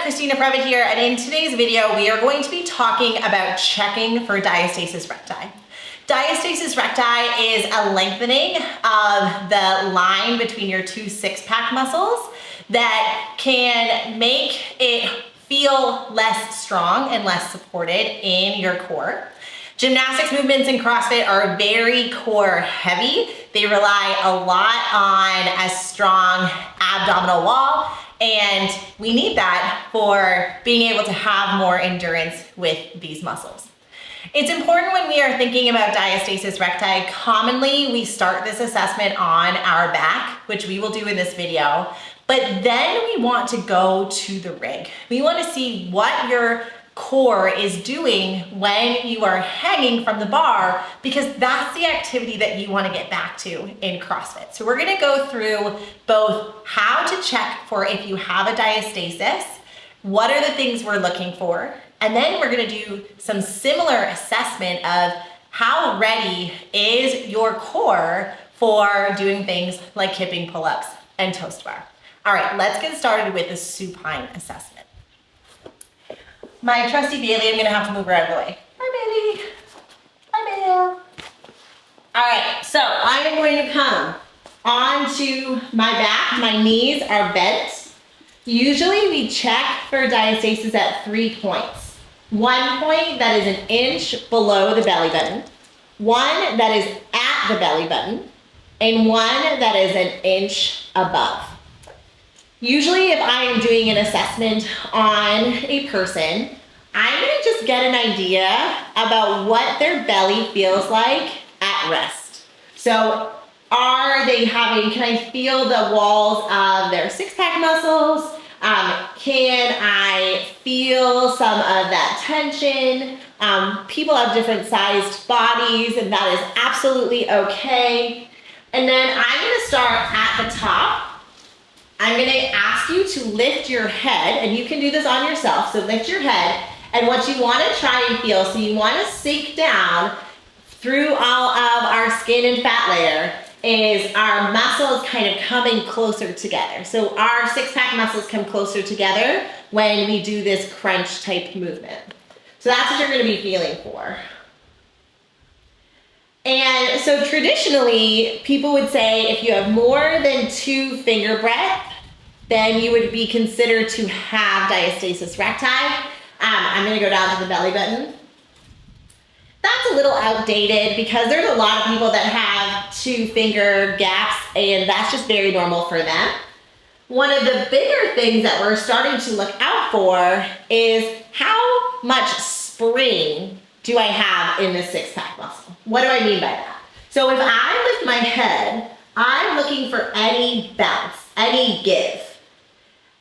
Prevett here, and in today's video we are going to be talking about checking for diastasis recti. Diastasis recti is a lengthening of the line between your two six-pack muscles that can make it feel less strong and less supported in your core. Gymnastics movements in CrossFit are very core heavy. They rely a lot on a strong abdominal wall, and we need that for being able to have more endurance with these muscles. It's important when we are thinking about diastasis recti. Commonly, we start this assessment on our back, which we will do in this video, but then we want to go to the rig. We want to see what your core is doing when you are hanging from the bar, because that's the activity that you want to get back to in CrossFit. So we're going to go through both how to check for if you have a diastasis, what are the things we're looking for, and then we're going to do some similar assessment of how ready is your core for doing things like hipping pull-ups and toast bar. All right, let's get started with the supine assessment. My trusty Bailey, I'm gonna have to move her out of the way. Hi, Bailey. Hi, Bailey. All right, so I am going to come onto my back. My knees are bent. Usually we check for diastasis at 3 points. 1 point that is an inch below the belly button, one that is at the belly button, and one that is an inch above. Usually if I am doing an assessment on a person, I'm gonna just get an idea about what their belly feels like at rest. So are they having, can I feel the walls of their six-pack muscles? Can I feel some of that tension? People have different sized bodies, and that is absolutely okay. And then I'm gonna start at the top. I'm gonna ask you to lift your head, and you can do this on yourself, so lift your head, and what you wanna try and feel, so you wanna sink down through all of our skin and fat layer, is our muscles kind of coming closer together. So our six-pack muscles come closer together when we do this crunch type movement. So that's what you're gonna be feeling for. And so traditionally, people would say if you have more than 2 finger breadth, then you would be considered to have diastasis recti. I'm gonna go down to the belly button. That's a little outdated because there's a lot of people that have 2 finger gaps, and that's just very normal for them. One of the bigger things that we're starting to look out for is how much spring do I have in this six-pack muscle? What do I mean by that? So if I lift my head, I'm looking for any bounce, any give.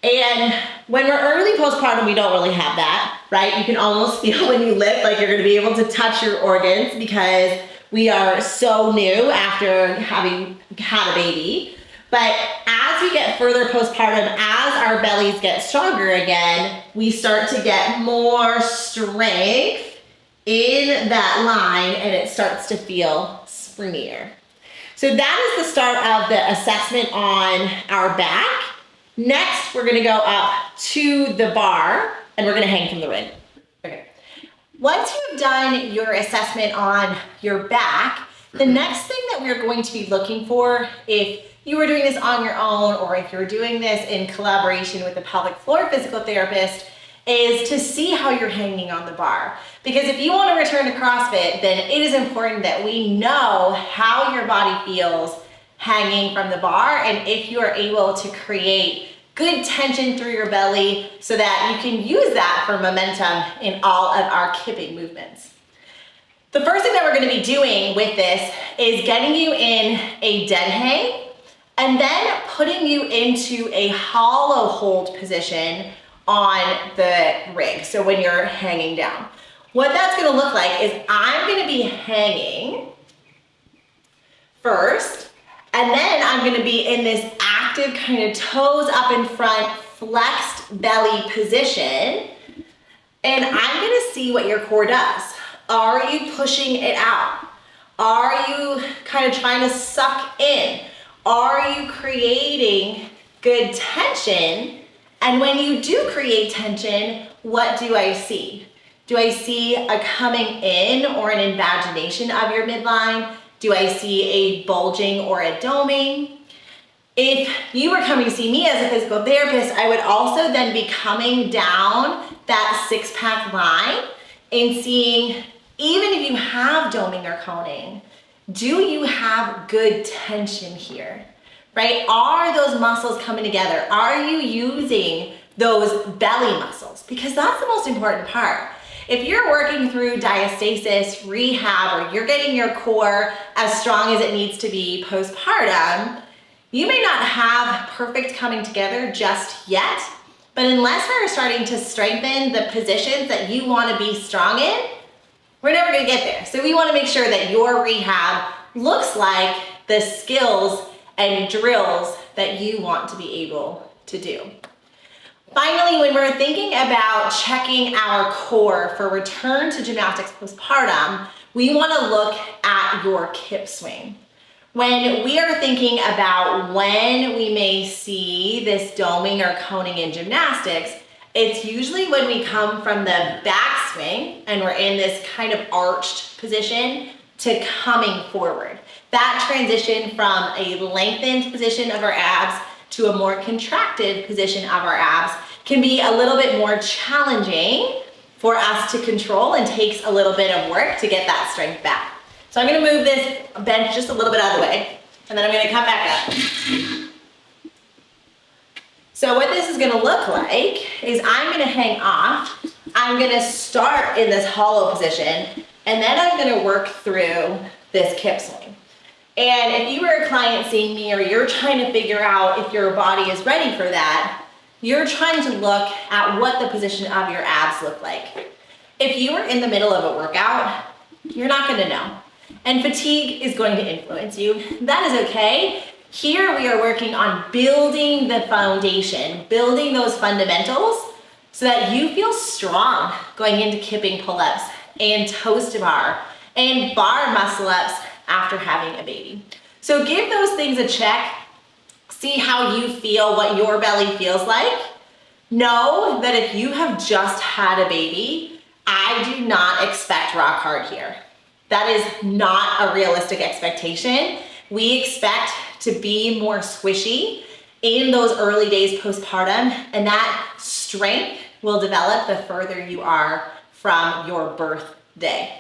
And when we're early postpartum, we don't really have that, right? You can almost feel when you lift like you're gonna be able to touch your organs because we are so new after having had a baby. But as we get further postpartum, as our bellies get stronger again, we start to get more strength in that line, and it starts to feel springier. So that is the start of the assessment on our back. Next, we're gonna go up to the bar, and we're gonna hang from the rig. Okay. Once you've done your assessment on your back, the next thing that we're going to be looking for, if you were doing this on your own or if you're doing this in collaboration with a pelvic floor physical therapist, is to see how you're hanging on the bar. Because if you want to return to CrossFit, then it is important that we know how your body feels hanging from the bar, and if you are able to create good tension through your belly so that you can use that for momentum in all of our kipping movements. The first thing that we're going to be doing with this is getting you in a dead hang and then putting you into a hollow hold position on the rig, so when you're hanging down. What that's gonna look like is I'm gonna be hanging first, and then I'm gonna be in this active kind of toes up in front, flexed belly position, and I'm gonna see what your core does. Are you pushing it out? Are you kind of trying to suck in? Are you creating good tension And when you do create tension, what do I see? Do I see a coming in or an invagination of your midline? Do I see a bulging or a doming? If you were coming to see me as a physical therapist, I would also then be coming down that six-pack line and seeing, even if you have doming or coning, do you have good tension here, right? Are those muscles coming together? Are you using those belly muscles? Because that's the most important part. If you're working through diastasis, rehab, or you're getting your core as strong as it needs to be postpartum, you may not have perfect coming together just yet, but unless we're starting to strengthen the positions that you want to be strong in, we're never going to get there. So we want to make sure that your rehab looks like the skills and drills that you want to be able to do. Finally, when we're thinking about checking our core for return to gymnastics postpartum, we want to look at your kip swing. When we are thinking about when we may see this doming or coning in gymnastics, it's usually when we come from the back swing and we're in this kind of arched position to coming forward. That transition from a lengthened position of our abs to a more contracted position of our abs can be a little bit more challenging for us to control and takes a little bit of work to get that strength back. So I'm gonna move this bench just a little bit out of the way, and then I'm gonna come back up. So what this is gonna look like is I'm gonna hang off, I'm gonna start in this hollow position, and then I'm gonna work through this kip swing. And if you were a client seeing me or you're trying to figure out if your body is ready for that, you're trying to look at what the position of your abs look like. If you are in the middle of a workout, you're not gonna know. And fatigue is going to influence you. That is okay. Here we are working on building the foundation, building those fundamentals so that you feel strong going into kipping pull-ups and toes to bar and bar muscle ups after having a baby. So give those things a check. See how you feel, what your belly feels like. Know that if you have just had a baby, I do not expect rock hard here. That is not a realistic expectation. We expect to be more squishy in those early days postpartum, and that strength will develop the further you are from your birthday.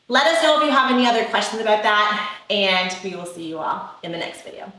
Let us know if you have any other questions about that, and we will see you all in the next video.